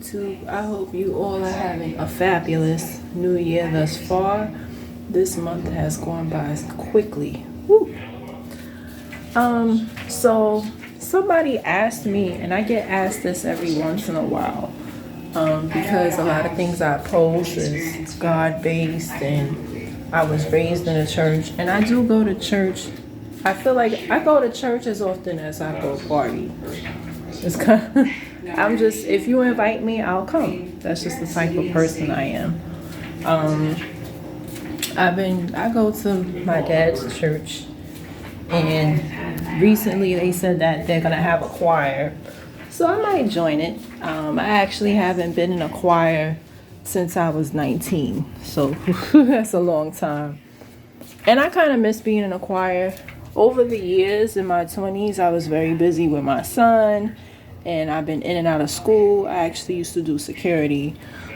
YouTube. I hope you all are having a fabulous new year thus far. This month has gone by quickly. Woo. So somebody asked me, and I get asked this every once in a while, because a lot of things I post is God-based, and I was raised in a church, and I do go to church. I feel like I go to church as often as I go party. It's kind of, if you invite me, I'll come. That's just the type of person I am. I go to my dad's church, and recently they said that they're gonna have a choir, so I might join it. I actually haven't been in a choir since I was 19, so that's a long time. And I kind of miss being in a choir. Over the years, in my 20s, I was very busy with my son, and I've been in and out of school. I actually used to do security,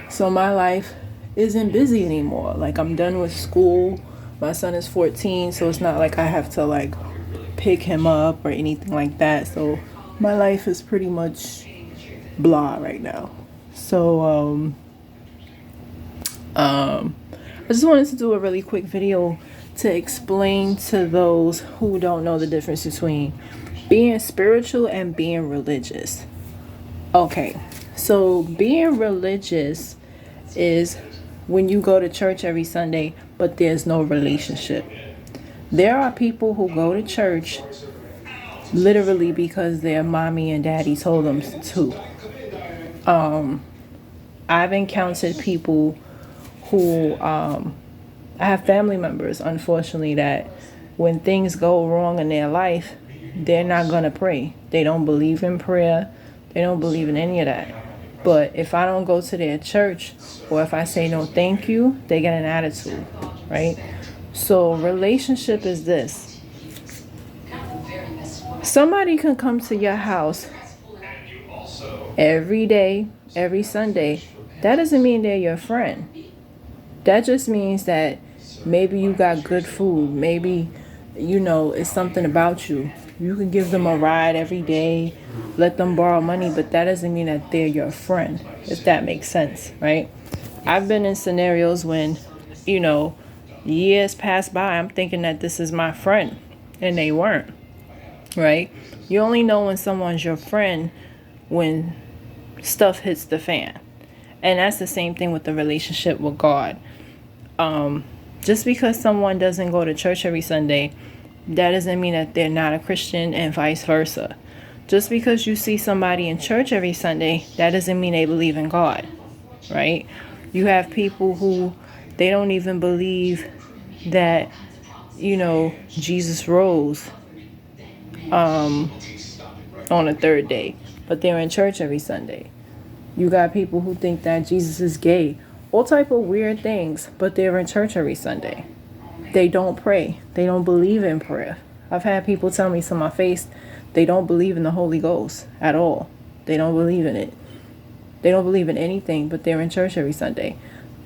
so my life isn't busy anymore. Like, I'm done with school. My son is 14, so it's not like I have to like pick him up or anything like that. So my life is pretty much blah right now. So I just wanted to do a really quick video to explain to those who don't know the difference between being spiritual and being religious. Okay, so being religious is when you go to church every Sunday, but there's no relationship. There are people who go to church literally because their mommy and daddy told them to. I've encountered people who, I have family members, unfortunately, that when things go wrong in their life, they're not going to pray. They don't believe in prayer. They don't believe in any of that. But if I don't go to their church, or if I say no thank you, they get an attitude, right? So relationship is this. Somebody can come to your house every day, every Sunday. That doesn't mean they're your friend. That just means that maybe you got good food. Maybe, it's something about you. You can give them a ride every day, let them borrow money, but that doesn't mean that they're your friend, if that makes sense, right? I've been in scenarios when, years pass by, I'm thinking that this is my friend, and they weren't, right? You only know when someone's your friend when stuff hits the fan. And that's the same thing with the relationship with God. Just because someone doesn't go to church every Sunday, that doesn't mean that they're not a Christian, and vice versa. Just because you see somebody in church every Sunday, that doesn't mean they believe in God, right? You have people who, they don't even believe that, Jesus rose on the third day, but they're in church every Sunday. You got people who think that Jesus is gay, all type of weird things, but they're in church every Sunday. They don't pray. They don't believe in prayer. I've had people tell me to my face they don't believe in the Holy Ghost at all. They don't believe in it. They don't believe in anything, but they're in church every Sunday.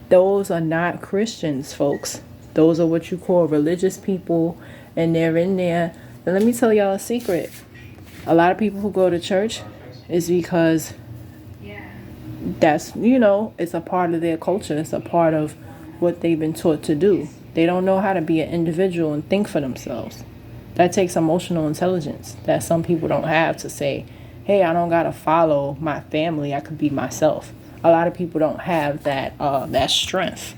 Those are not Christians, folks. Those are what you call religious people, and they're in there. And let me tell y'all a secret. A lot of people who go to church is because that's, it's a part of their culture. It's a part of what they've been taught to do. They don't know how to be an individual and think for themselves. That takes emotional intelligence that some people don't have to say, hey, I don't got to follow my family. I could be myself. A lot of people don't have that strength,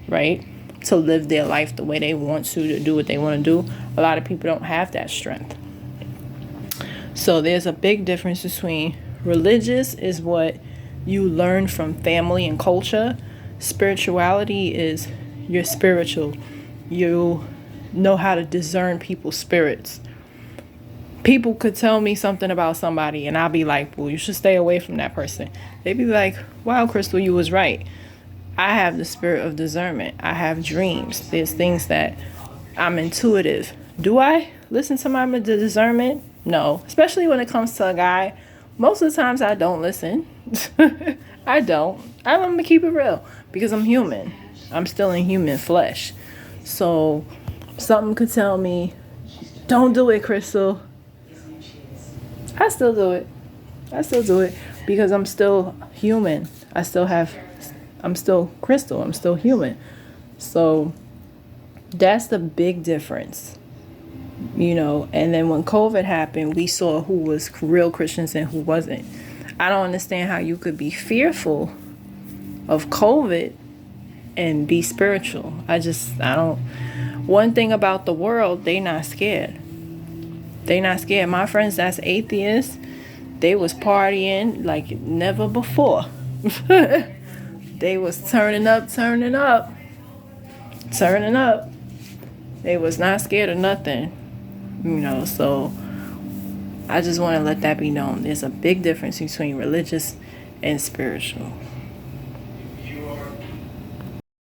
right? To live their life the way they want to do what they want to do. A lot of people don't have that strength. So there's a big difference between religious is what you learn from family and culture. Spirituality is you're spiritual. You know how to discern people's spirits. People could tell me something about somebody, and I'll be like, well, you should stay away from that person. They'd be like, wow, Crystal, you was right. I have the spirit of discernment. I have dreams. There's things that I'm intuitive. Do I listen to my discernment? No, especially when it comes to a guy. Most of the times I don't listen. I don't. I'm going to keep it real because I'm human. I'm still in human flesh. So something could tell me, don't do it, Crystal. I still do it because I'm still human. I'm still Crystal. I'm still human. So that's the big difference, And then when COVID happened, we saw who was real Christians and who wasn't. I don't understand how you could be fearful of COVID and be spiritual. I don't. One thing about the world, they not scared. They not scared. My friends that's atheists, they was partying like never before. They was turning up. They was not scared of nothing. So I just want to let that be known. There's a big difference between religious and spiritual.